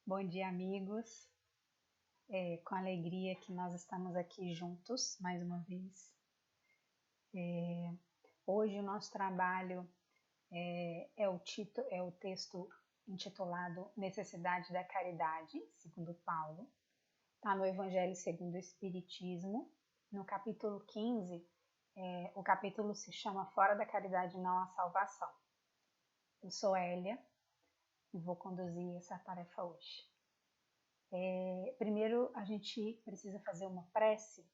Bom dia, amigos. Com alegria que nós estamos aqui juntos mais uma vez. Hoje o nosso trabalho é o texto intitulado Necessidade da Caridade, segundo Paulo. Está no Evangelho segundo o Espiritismo, no capítulo 15. O capítulo se chama Fora da Caridade não há salvação. Eu sou Hélia e vou conduzir essa tarefa hoje. Primeiro a gente precisa fazer uma prece.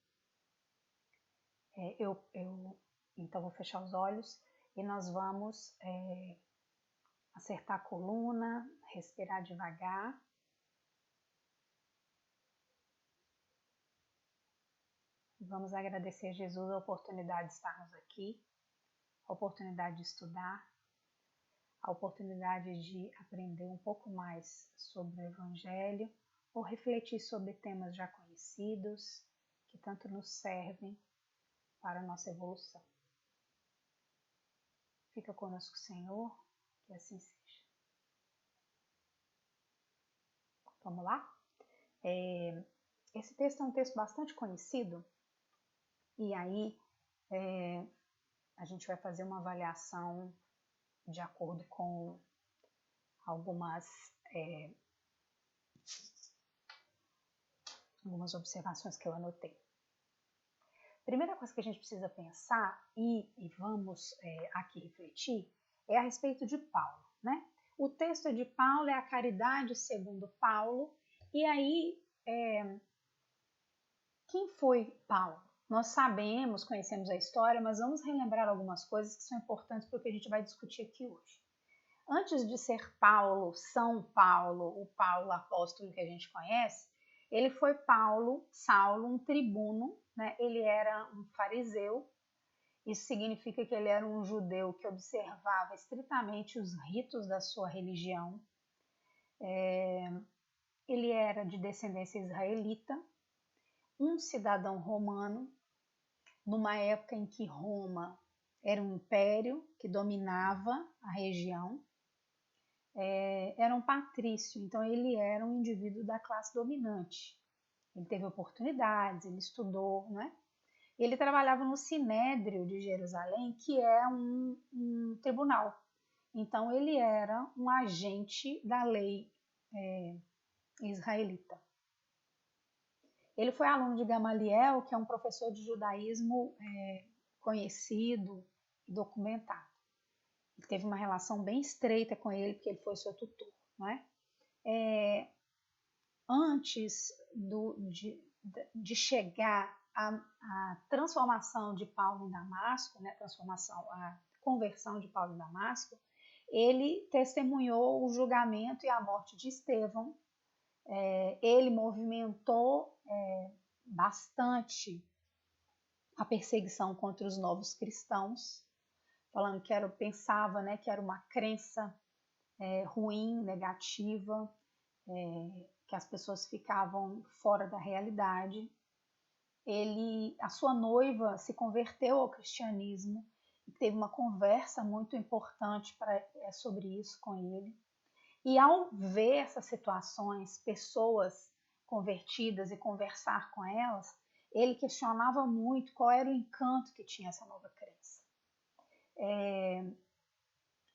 Então vou fechar os olhos e nós vamos acertar a coluna, respirar devagar. Vamos agradecer a Jesus a oportunidade de estarmos aqui, a oportunidade de estudar, a oportunidade de aprender um pouco mais sobre o Evangelho ou refletir sobre temas já conhecidos que tanto nos servem para a nossa evolução. Fica conosco, Senhor, que assim seja. Vamos lá? Esse texto é um texto bastante conhecido e aí a gente vai fazer uma avaliação de acordo com algumas observações que eu anotei. Primeira coisa que a gente precisa pensar e vamos aqui refletir é a respeito de Paulo, né? O texto de Paulo é a caridade segundo Paulo, e aí quem foi Paulo? Nós sabemos, conhecemos a história, mas vamos relembrar algumas coisas que são importantes para o que a gente vai discutir aqui hoje. Antes de ser Paulo, São Paulo, o Paulo apóstolo que a gente conhece, ele foi Saulo, um tribuno, né? Ele era um fariseu. Isso significa que ele era um judeu que observava estritamente os ritos da sua religião. Ele era de descendência israelita, um cidadão romano, numa época em que Roma era um império que dominava a região. Era um patrício, então ele era um indivíduo da classe dominante. Ele teve oportunidades, ele estudou, né? Ele trabalhava no Sinédrio de Jerusalém, que é um tribunal. Então ele era um agente da lei israelita. Ele foi aluno de Gamaliel, que é um professor de judaísmo conhecido e documentado. Ele teve uma relação bem estreita com ele, porque ele foi seu tutor, não é? Antes de chegar à transformação de Paulo em Damasco, né, a conversão de Paulo em Damasco, ele testemunhou o julgamento e a morte de Estevão. Ele movimentou bastante a perseguição contra os novos cristãos, falando que pensava, né, que era uma crença ruim, negativa, que as pessoas ficavam fora da realidade. A sua noiva se converteu ao cristianismo e teve uma conversa muito importante sobre isso com ele. E ao ver essas situações, pessoas convertidas e conversar com elas, ele questionava muito qual era o encanto que tinha essa nova crença.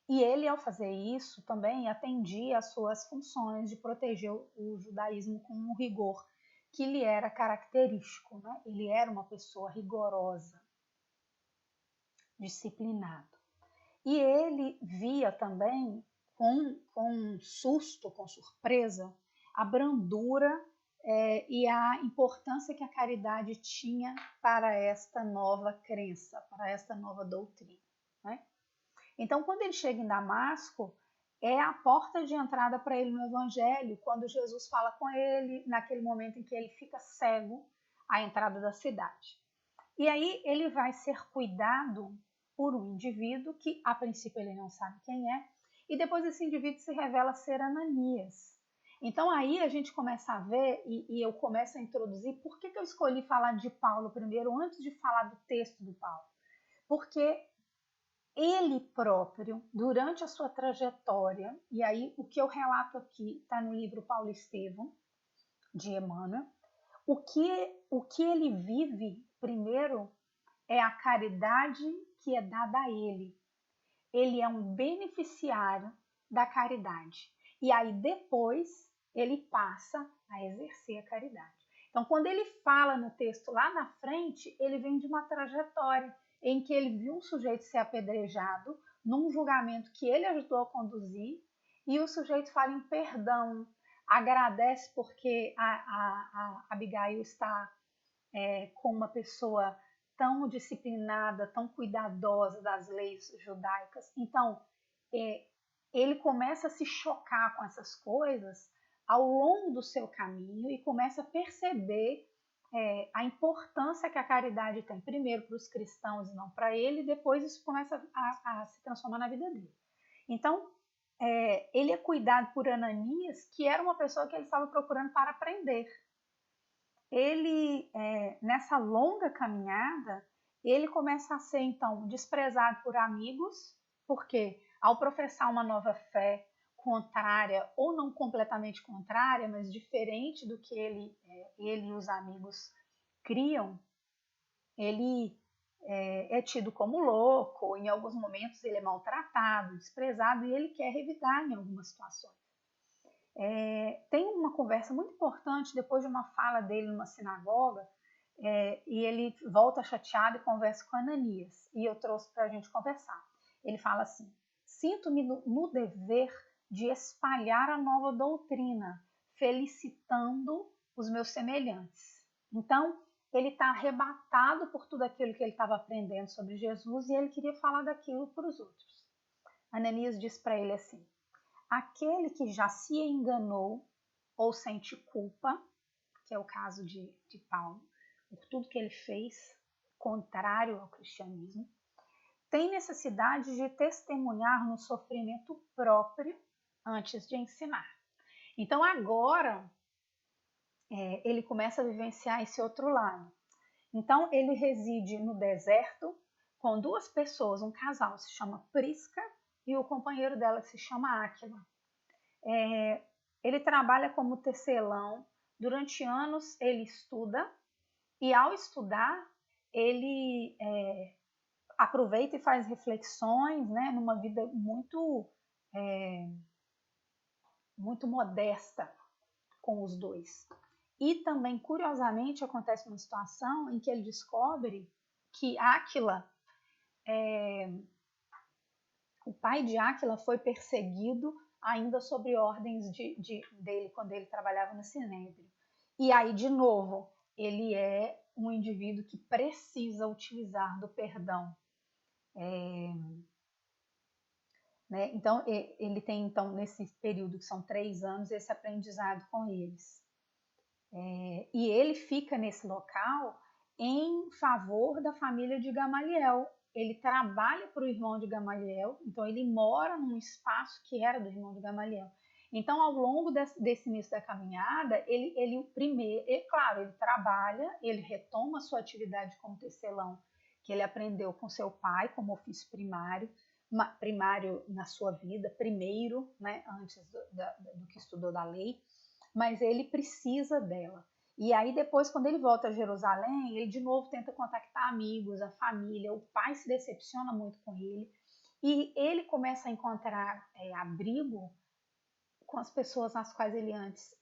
E ele, ao fazer isso, também atendia às suas funções de proteger o judaísmo com um rigor que lhe era característico, né? Ele era uma pessoa rigorosa, disciplinado. E ele via também, com susto, com surpresa, a brandura e a importância que a caridade tinha para esta nova crença, para esta nova doutrina, né? Então, quando ele chega em Damasco, é a porta de entrada para ele no Evangelho, quando Jesus fala com ele, naquele momento em que ele fica cego à entrada da cidade. E aí ele vai ser cuidado por um indivíduo que, a princípio, ele não sabe quem é, e depois esse indivíduo se revela ser Ananias. Então aí a gente começa a ver, e eu começo a introduzir, por que eu escolhi falar de Paulo primeiro, antes de falar do texto do Paulo? Porque ele próprio, durante a sua trajetória, e aí o que eu relato aqui está no livro Paulo Estevão, de Emmanuel, o que ele vive primeiro é a caridade que é dada a ele. Ele é um beneficiário da caridade. E aí depois ele passa a exercer a caridade. Então, quando ele fala no texto lá na frente, ele vem de uma trajetória em que ele viu um sujeito ser apedrejado num julgamento que ele ajudou a conduzir, e o sujeito fala em perdão, agradece porque a Abigail está com uma pessoa tão disciplinada, tão cuidadosa das leis judaicas. Então, ele começa a se chocar com essas coisas ao longo do seu caminho e começa a perceber a importância que a caridade tem, primeiro para os cristãos e não para ele, e depois isso começa a se transformar na vida dele. Então, ele é cuidado por Ananias, que era uma pessoa que ele estava procurando para aprender. Ele, nessa longa caminhada, ele começa a ser, então, desprezado por amigos, porque ao professar uma nova fé contrária, ou não completamente contrária, mas diferente do que ele e os amigos criam, ele é tido como louco, em alguns momentos ele é maltratado, desprezado, e ele quer revidar em algumas situações. Tem uma conversa muito importante depois de uma fala dele numa sinagoga, e ele volta chateado e conversa com Ananias, e eu trouxe para a gente conversar. Ele fala assim: sinto-me no dever de espalhar a nova doutrina, felicitando os meus semelhantes. Então, ele está arrebatado por tudo aquilo que ele estava aprendendo sobre Jesus, e ele queria falar daquilo para os outros. Ananias diz para ele assim: aquele que já se enganou ou sente culpa, que é o caso de Paulo, por tudo que ele fez contrário ao cristianismo, tem necessidade de testemunhar no sofrimento próprio antes de ensinar. Então agora ele começa a vivenciar esse outro lado. Então ele reside no deserto com duas pessoas, um casal, se chama Prisca, e o companheiro dela se chama Áquila. Ele trabalha como tecelão, durante anos ele estuda, e ao estudar ele aproveita e faz reflexões, né, numa vida muito modesta com os dois. E também, curiosamente, acontece uma situação em que ele descobre que Áquila, o pai de Áquila, foi perseguido ainda sob ordens dele quando ele trabalhava no Sinédrio. E aí, de novo, ele é um indivíduo que precisa utilizar do perdão. Né? Então, ele tem, então, nesse período, que são 3 anos, esse aprendizado com eles. E ele fica nesse local em favor da família de Gamaliel. Ele trabalha para o irmão de Gamaliel, então ele mora num espaço que era do irmão de Gamaliel. Então, ao longo desse início da caminhada, claro, ele trabalha, ele retoma a sua atividade como tecelão, que ele aprendeu com seu pai como ofício primário na sua vida, primeiro, né, antes do que estudou da lei, mas ele precisa dela. E aí depois, quando ele volta a Jerusalém, ele de novo tenta contactar amigos, a família, o pai se decepciona muito com ele, e ele começa a encontrar abrigo com as pessoas nas quais ele antes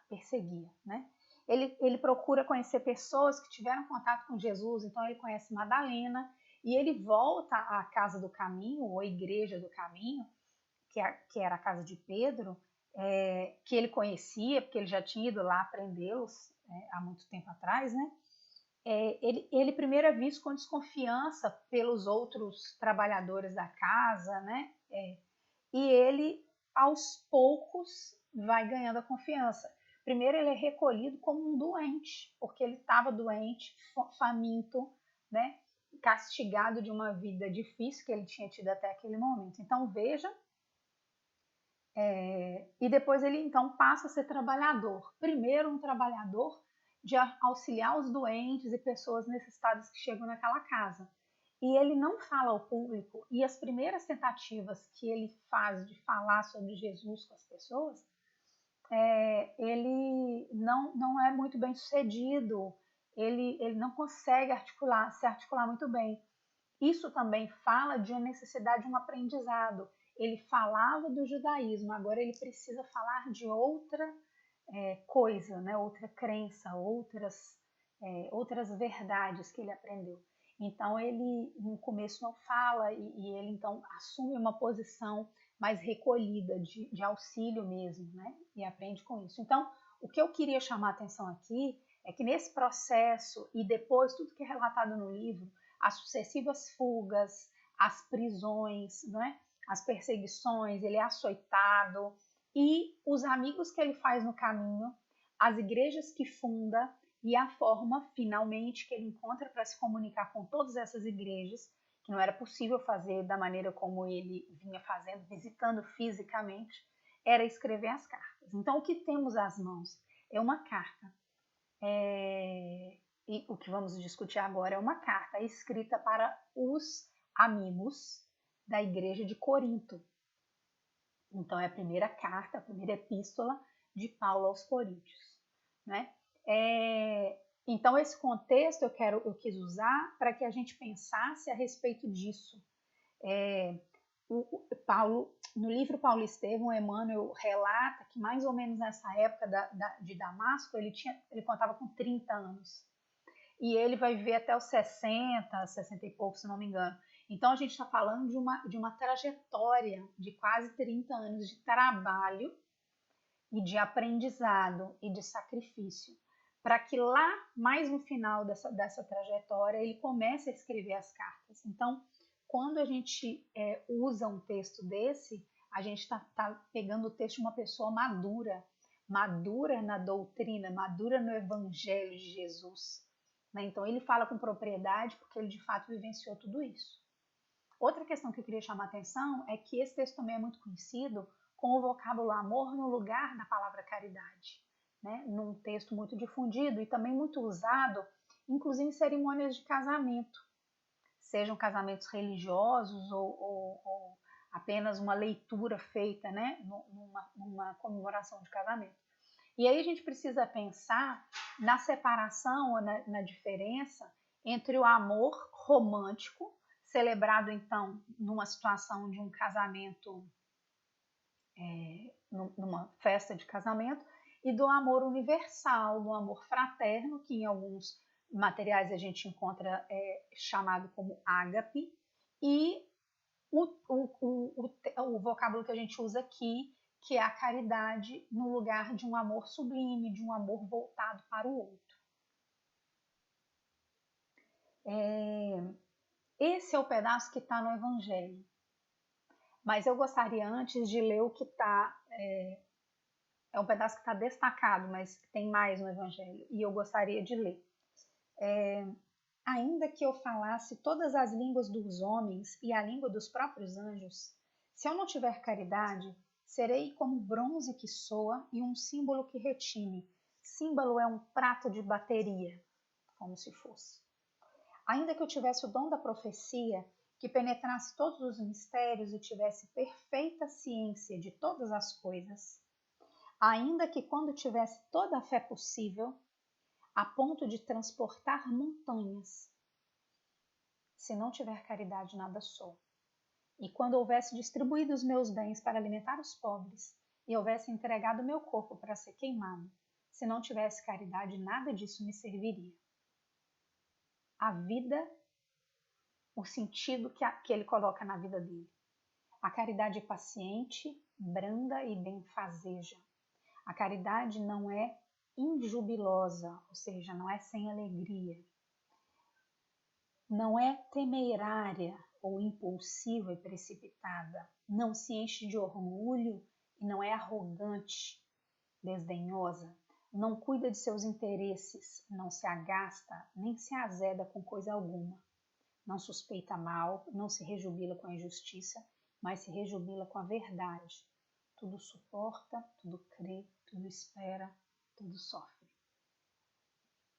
perseguia, né? Ele procura conhecer pessoas que tiveram contato com Jesus, então ele conhece Madalena, e ele volta à Casa do Caminho, ou Igreja do Caminho, que era a casa de Pedro, que ele conhecia, porque ele já tinha ido lá aprendê-los há muito tempo atrás, né? Ele primeiro é visto com desconfiança pelos outros trabalhadores da casa, né? E ele, aos poucos, vai ganhando a confiança. Primeiro ele é recolhido como um doente, porque ele estava doente, faminto, né? Castigado de uma vida difícil que ele tinha tido até aquele momento. Então veja, e depois ele então passa a ser trabalhador. Primeiro um trabalhador de auxiliar os doentes e pessoas necessitadas que chegam naquela casa. e ele não fala ao público, e as primeiras tentativas que ele faz de falar sobre Jesus com as pessoas, ele não é muito bem sucedido, ele não consegue se articular muito bem. Isso também fala de uma necessidade de um aprendizado. Ele falava do judaísmo, agora ele precisa falar de outra coisa, né? Outra crença, outras verdades que ele aprendeu. Então ele no começo não fala e ele então assume uma posição mais recolhida, de auxílio mesmo, né? E aprende com isso. Então, o que eu queria chamar a atenção aqui é que nesse processo e depois tudo que é relatado no livro, as sucessivas fugas, as prisões, né? As perseguições, ele é açoitado e os amigos que ele faz no caminho, as igrejas que funda e a forma, finalmente, que ele encontra para se comunicar com todas essas igrejas, que não era possível fazer da maneira como ele vinha fazendo, visitando fisicamente, era escrever as cartas. Então, o que temos às mãos é uma carta. E o que vamos discutir agora é uma carta escrita para os amigos da igreja de Corinto. Então, é a primeira carta, a primeira epístola de Paulo aos Coríntios, né? Então, esse contexto eu quis usar para que a gente pensasse a respeito disso. Paulo, no livro Paulo Estevão, Emmanuel relata que mais ou menos nessa época de Damasco, ele contava com 30 anos. E ele vai viver até os 60 e pouco, se não me engano. Então, a gente está falando de uma trajetória de quase 30 anos de trabalho e de aprendizado e de sacrifício, para que lá, mais no final dessa trajetória, ele comece a escrever as cartas. Então, quando a gente usa um texto desse, a gente está pegando o texto de uma pessoa madura, madura na doutrina, madura no evangelho de Jesus. Né? Então, ele fala com propriedade porque ele, de fato, vivenciou tudo isso. Outra questão que eu queria chamar a atenção é que esse texto também é muito conhecido com o vocábulo amor no lugar da palavra caridade, né? Num texto muito difundido e também muito usado, inclusive em cerimônias de casamento, sejam casamentos religiosos ou apenas uma leitura feita, né? numa comemoração de casamento. E aí a gente precisa pensar na separação ou na diferença entre o amor romântico, celebrado então numa situação de um casamento, numa festa de casamento, e do amor universal, do amor fraterno, que em alguns materiais a gente encontra chamado como ágape, e o vocábulo que a gente usa aqui, que é a caridade no lugar de um amor sublime, de um amor voltado para o outro. Esse é o pedaço que está no Evangelho. Mas eu gostaria antes de ler o que está... É um pedaço que está destacado, mas tem mais no Evangelho. E eu gostaria de ler. Ainda que eu falasse todas as línguas dos homens e a língua dos próprios anjos, se eu não tiver caridade, serei como bronze que soa e um símbolo que retine. Símbolo é um prato de bateria, como se fosse. Ainda que eu tivesse o dom da profecia, que penetrasse todos os mistérios e tivesse perfeita ciência de todas as coisas, ainda que quando tivesse toda a fé possível, a ponto de transportar montanhas, se não tiver caridade, nada sou. E quando houvesse distribuído os meus bens para alimentar os pobres, e houvesse entregado meu corpo para ser queimado, se não tivesse caridade, nada disso me serviria. A vida, o sentido que ele coloca na vida dele. A caridade é paciente, branda e benfazeja. A caridade não é injubilosa, ou seja, não é sem alegria. Não é temerária ou impulsiva e precipitada. Não se enche de orgulho e não é arrogante, desdenhosa. Não cuida de seus interesses, não se agasta, nem se azeda com coisa alguma. Não suspeita mal, não se rejubila com a injustiça, mas se rejubila com a verdade. Tudo suporta, tudo crê, tudo espera, tudo sofre.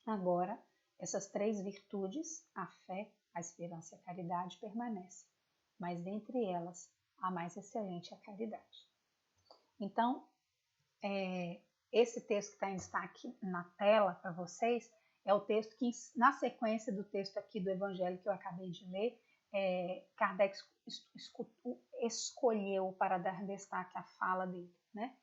Agora, essas três virtudes, a fé, a a esperança e a caridade permanecem, mas dentre elas, a mais excelente é a caridade. Então, esse texto que está em destaque na tela para vocês é o texto que, na sequência do texto aqui do Evangelho que eu acabei de ler, Kardec escolheu para dar destaque à fala dele, né?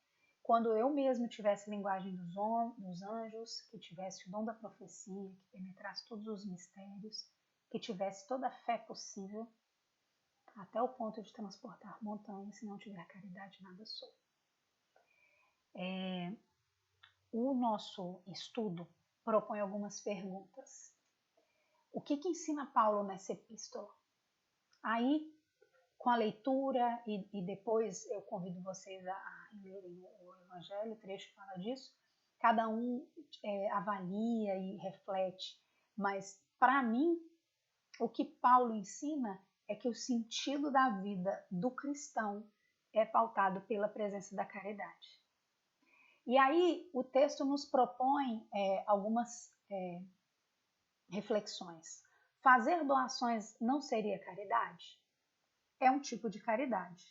Quando eu mesmo tivesse linguagem dos anjos, que tivesse o dom da profecia, que penetrasse todos os mistérios, que tivesse toda a fé possível, até o ponto de transportar montanhas, se não tiver caridade, nada sou. O nosso estudo propõe algumas perguntas. O que ensina Paulo nessa epístola? Aí, com a leitura, e depois eu convido vocês a lerem o Evangelho, o trecho que fala disso, cada um avalia e reflete, mas para mim, o que Paulo ensina é que o sentido da vida do cristão é pautado pela presença da caridade. E aí o texto nos propõe algumas reflexões. Fazer doações não seria caridade? É um tipo de caridade.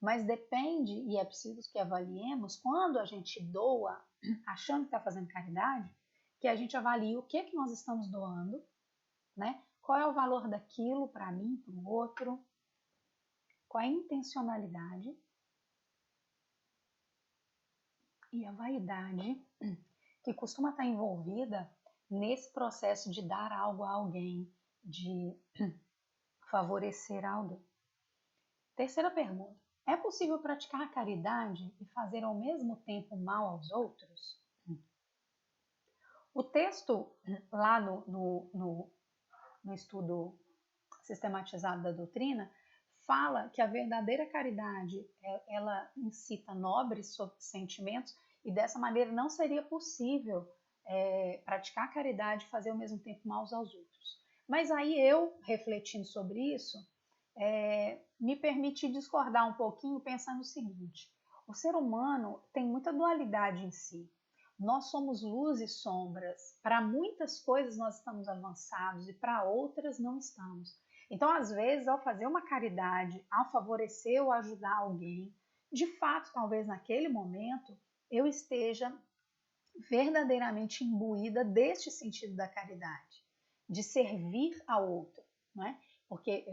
Mas depende, e é preciso que avaliemos, quando a gente doa, achando que está fazendo caridade, que a gente avalie o que nós estamos doando, né? Qual é o valor daquilo para mim, para o outro, qual é a intencionalidade e a vaidade que costuma estar envolvida nesse processo de dar algo a alguém, de favorecer alguém. Terceira pergunta. É possível praticar a caridade e fazer ao mesmo tempo mal aos outros? O texto, lá no estudo sistematizado da doutrina, fala que a verdadeira caridade, ela incita nobres sentimentos e dessa maneira não seria possível praticar a caridade e fazer ao mesmo tempo mal aos outros. Mas aí eu, refletindo sobre isso, me permiti discordar um pouquinho pensando o seguinte: o ser humano tem muita dualidade em si. Nós somos luz e sombras. Para muitas coisas nós estamos avançados e para outras não estamos. Então, às vezes, ao fazer uma caridade, ao favorecer ou ajudar alguém, de fato, talvez naquele momento, eu esteja verdadeiramente imbuída deste sentido da caridade, de servir ao outro, né? Porque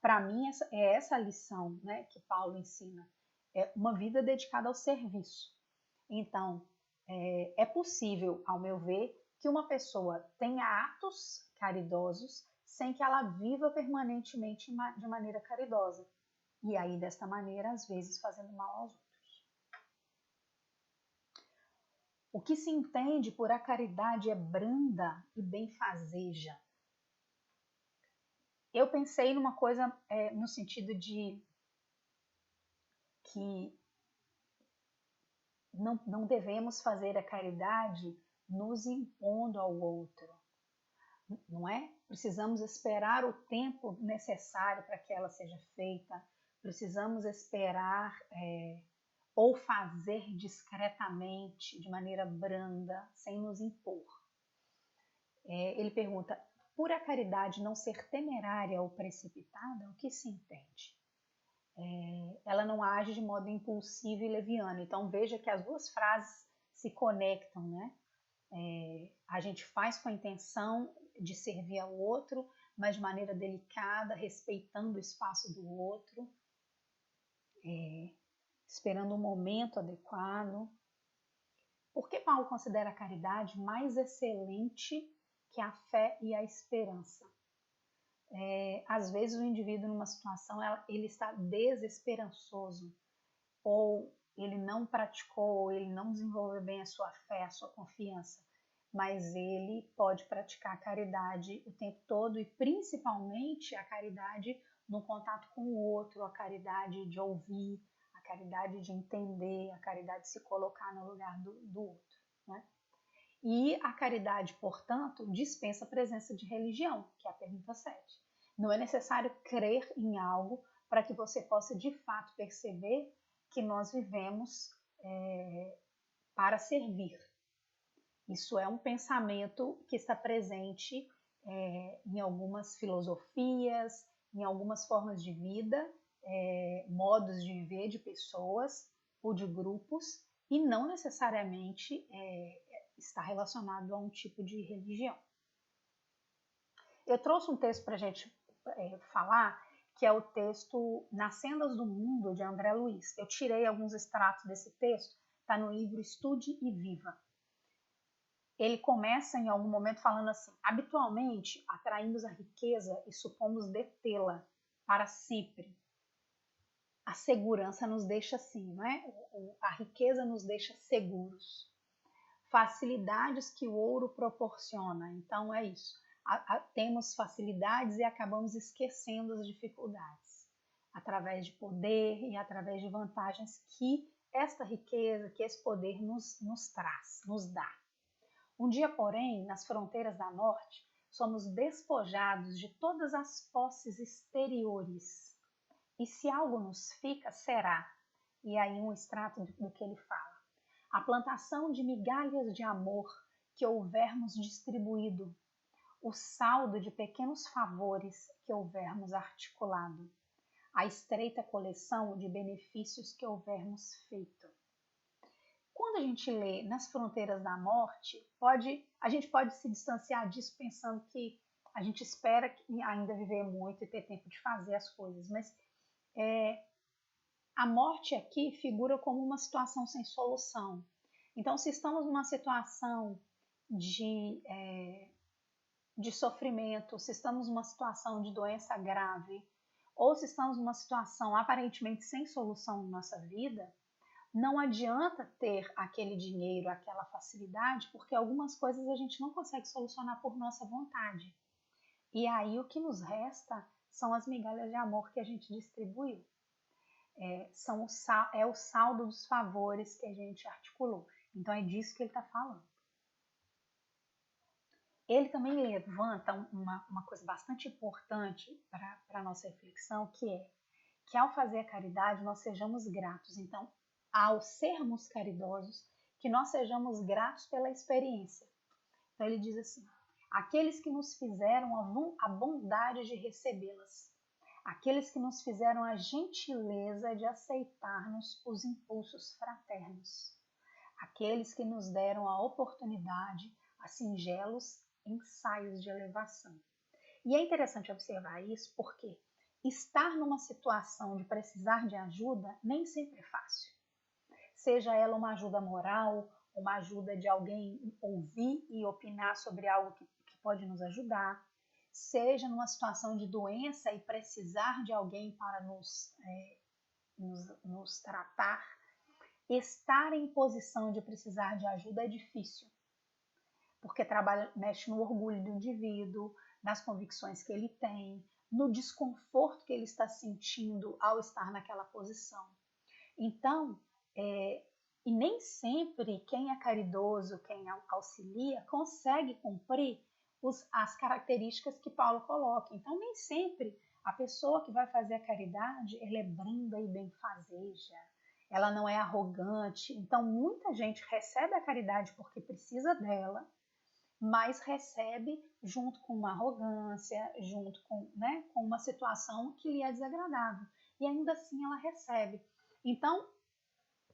para mim é essa a lição, né, que Paulo ensina, é uma vida dedicada ao serviço. Então, é possível, ao meu ver, que uma pessoa tenha atos caridosos sem que ela viva permanentemente de maneira caridosa. E aí, desta maneira, às vezes, fazendo mal aos outros. O que se entende por a caridade é branda e benfazeja. Eu pensei numa coisa no sentido de que não devemos fazer a caridade nos impondo ao outro, não é? Precisamos esperar o tempo necessário para que ela seja feita, precisamos esperar ou fazer discretamente, de maneira branda, sem nos impor. Ele pergunta, por a caridade não ser temerária ou precipitada, o que se entende? Ela não age de modo impulsivo e leviano. Então veja que as duas frases se conectam, né? A gente faz com a intenção de servir ao outro, mas de maneira delicada, respeitando o espaço do outro, esperando um momento adequado. Por que Paulo considera a caridade mais excelente que a fé e a esperança? Às vezes o indivíduo numa situação ele está desesperançoso, ou ele não praticou, ou ele não desenvolveu bem a sua fé, a sua confiança, mas ele pode praticar a caridade o tempo todo e principalmente a caridade no contato com o outro, a caridade de ouvir, a caridade de entender, a caridade de se colocar no lugar do outro, né? E a caridade, portanto, dispensa a presença de religião, que é a pergunta 7. Não é necessário crer em algo para que você possa de fato perceber que nós vivemos para servir. Isso é um pensamento que está presente em algumas filosofias, em algumas formas de vida, modos de viver de pessoas ou de grupos, e não necessariamente está relacionado a um tipo de religião. Eu trouxe um texto para a gente falar, que é o texto Nas Sendas do Mundo, de André Luiz. Eu tirei alguns extratos desse texto, está no livro Estude e Viva. Ele começa em algum momento falando assim: habitualmente atraímos a riqueza e supomos detê-la para sempre. A segurança nos deixa assim, não é? A riqueza nos deixa seguros. Facilidades que o ouro proporciona. Então é isso. Temos facilidades e acabamos esquecendo as dificuldades. Através de poder e através de vantagens que esta riqueza, que esse poder nos traz, nos dá. Um dia, porém, nas fronteiras da Norte, somos despojados de todas as posses exteriores. E se algo nos fica, será. E aí um extrato do que ele fala. A plantação de migalhas de amor que houvermos distribuído, o saldo de pequenos favores que houvermos articulado, a estreita coleção de benefícios que houvermos feito. Quando a gente lê Nas Fronteiras da Morte, a gente pode se distanciar disso pensando que a gente espera ainda viver muito e ter tempo de fazer as coisas, mas a morte aqui figura como uma situação sem solução. Então, se estamos numa situação de sofrimento, se estamos numa situação de doença grave, ou se estamos numa situação aparentemente sem solução na nossa vida, não adianta ter aquele dinheiro, aquela facilidade, porque algumas coisas a gente não consegue solucionar por nossa vontade. E aí o que nos resta são as migalhas de amor que a gente distribuiu. É o saldo dos favores que a gente articulou. Então é disso que ele está falando. Ele também levanta uma coisa bastante importante para a nossa reflexão, que é que ao fazer a caridade nós sejamos gratos. Então, ao sermos caridosos, que nós sejamos gratos pela experiência. Então ele diz assim: aqueles que nos fizeram a bondade de recebê-las, aqueles que nos fizeram a gentileza de aceitar-nos os impulsos fraternos, aqueles que nos deram a oportunidade a singelos ensaios de elevação. E é interessante observar isso porque estar numa situação de precisar de ajuda nem sempre é fácil. Seja ela uma ajuda moral, uma ajuda de alguém ouvir e opinar sobre algo que pode nos ajudar, seja numa situação de doença e precisar de alguém para nos tratar, estar em posição de precisar de ajuda é difícil, porque mexe no orgulho do indivíduo, nas convicções que ele tem, no desconforto que ele está sentindo ao estar naquela posição. Então, e nem sempre quem é caridoso, quem auxilia, consegue cumprir as características que Paulo coloca. Então, nem sempre a pessoa que vai fazer a caridade, ela é branda e benfazeja, ela não é arrogante. Então, muita gente recebe a caridade porque precisa dela, mas recebe junto com uma arrogância, junto com uma situação que lhe é desagradável. E ainda assim ela recebe. Então,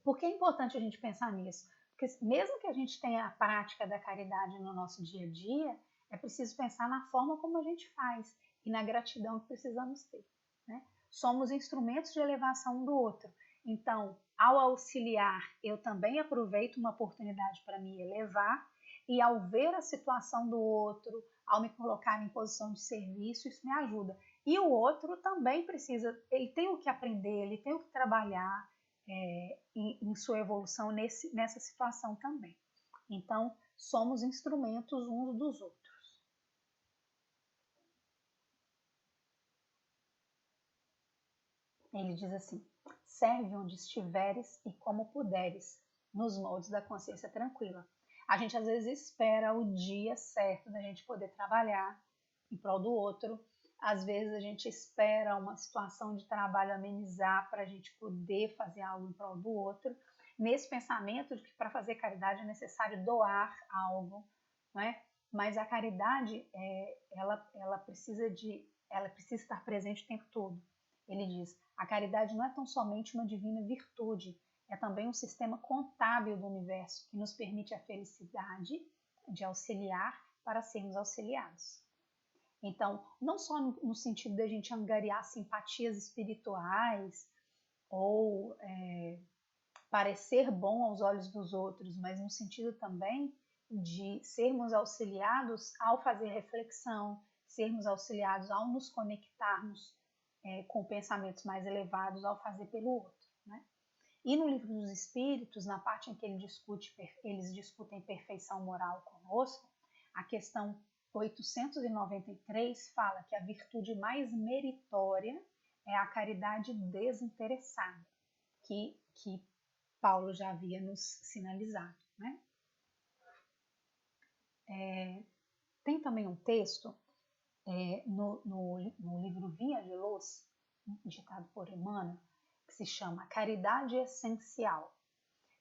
por que é importante a gente pensar nisso? Porque mesmo que a gente tenha a prática da caridade no nosso dia a dia, é preciso pensar na forma como a gente faz e na gratidão que precisamos ter. Né? Somos instrumentos de elevação um do outro. Então, ao auxiliar, eu também aproveito uma oportunidade para me elevar, e ao ver a situação do outro, ao me colocar em posição de serviço, isso me ajuda. E o outro também precisa, ele tem o que aprender, ele tem o que trabalhar em sua evolução nessa situação também. Então, somos instrumentos uns dos outros. Ele diz assim: serve onde estiveres e como puderes, nos moldes da consciência tranquila. A gente às vezes espera o dia certo da gente poder trabalhar em prol do outro. Às vezes a gente espera uma situação de trabalho amenizar para a gente poder fazer algo em prol do outro. Nesse pensamento de que para fazer caridade é necessário doar algo, né? mas a caridade, ela precisa estar presente o tempo todo. Ele diz, a caridade não é tão somente uma divina virtude, é também um sistema contábil do universo que nos permite a felicidade de auxiliar para sermos auxiliados. Então, não só no sentido da gente angariar simpatias espirituais ou parecer bom aos olhos dos outros, mas no sentido também de sermos auxiliados ao fazer reflexão, sermos auxiliados ao nos conectarmos com pensamentos mais elevados ao fazer pelo outro. Né? E no Livro dos Espíritos, na parte em que eles discutem perfeição moral conosco, a questão 893 fala que a virtude mais meritória é a caridade desinteressada, que Paulo já havia nos sinalizado. Né? Tem também um texto no livro Vinha de Luz, ditado por Emmanuel, que se chama Caridade Essencial.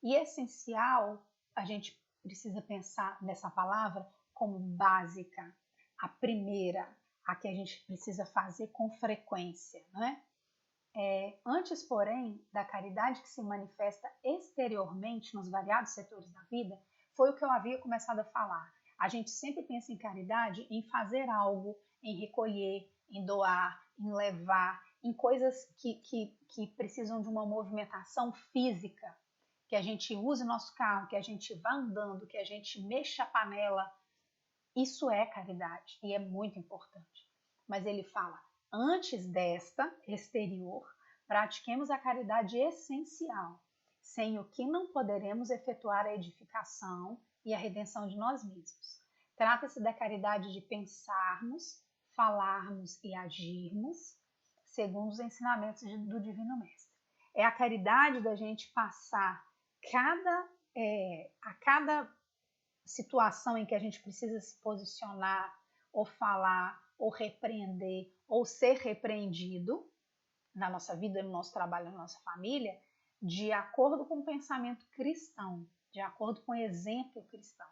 E essencial, a gente precisa pensar nessa palavra como básica, a primeira, a que a gente precisa fazer com frequência, né? Antes, porém, da caridade que se manifesta exteriormente nos variados setores da vida, foi o que eu havia começado a falar. A gente sempre pensa em caridade, em fazer algo, em recolher, em doar, em levar, em coisas que precisam de uma movimentação física, que a gente use o nosso carro, que a gente vá andando, que a gente mexa a panela. Isso é caridade e é muito importante. Mas ele fala, antes desta, exterior, pratiquemos a caridade essencial, sem o que não poderemos efetuar a edificação e a redenção de nós mesmos. Trata-se da caridade de pensarmos, falarmos e agirmos segundo os ensinamentos do Divino Mestre. É a caridade da gente passar a cada situação em que a gente precisa se posicionar, ou falar, ou repreender, ou ser repreendido na nossa vida, no nosso trabalho, na nossa família, de acordo com o pensamento cristão, de acordo com o exemplo cristão.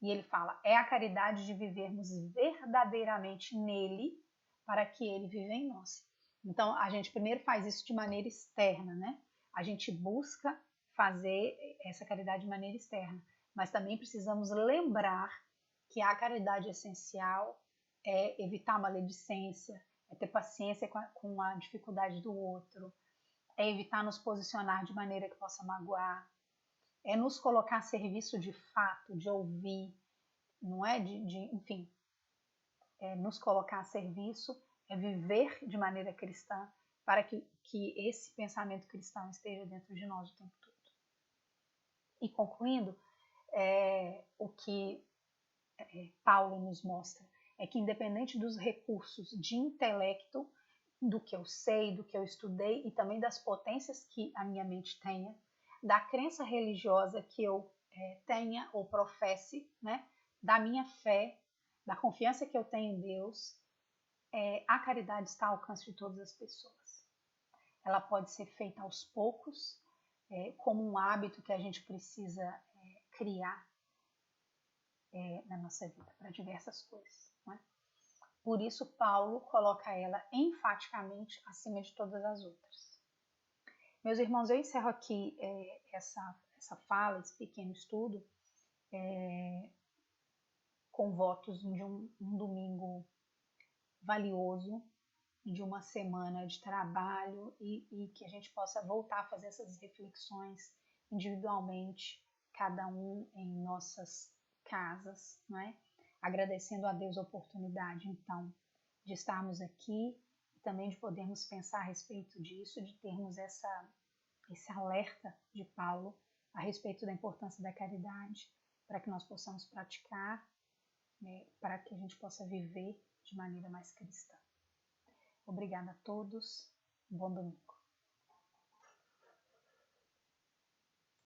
E ele fala, é a caridade de vivermos verdadeiramente nele para que ele viva em nós. Então, a gente primeiro faz isso de maneira externa, né? A gente busca fazer essa caridade de maneira externa, mas também precisamos lembrar que a caridade essencial é evitar a maledicência, é ter paciência com a dificuldade do outro, é evitar nos posicionar de maneira que possa magoar, é nos colocar a serviço de fato, de ouvir, não é enfim, é nos colocar a serviço, é viver de maneira cristã para que esse pensamento cristão esteja dentro de nós o tempo todo. E concluindo, o que Paulo nos mostra é que independente dos recursos de intelecto, do que eu sei, do que eu estudei e também das potências que a minha mente tenha, da crença religiosa que eu tenha ou professe, né, da minha fé, da confiança que eu tenho em Deus, a caridade está ao alcance de todas as pessoas. Ela pode ser feita aos poucos, como um hábito que a gente precisa criar na nossa vida, para diversas coisas. Não é? Por isso, Paulo coloca ela enfaticamente acima de todas as outras. Meus irmãos, eu encerro aqui essa fala, esse pequeno estudo, com votos de um domingo valioso, de uma semana de trabalho e que a gente possa voltar a fazer essas reflexões individualmente, cada um em nossas casas, não é? Agradecendo a Deus a oportunidade, então, de estarmos aqui e também de podermos pensar a respeito disso, de termos esse alerta de Paulo a respeito da importância da caridade, para que nós possamos praticar, né, para que a gente possa viver de maneira mais cristã. Obrigada a todos, bom domingo.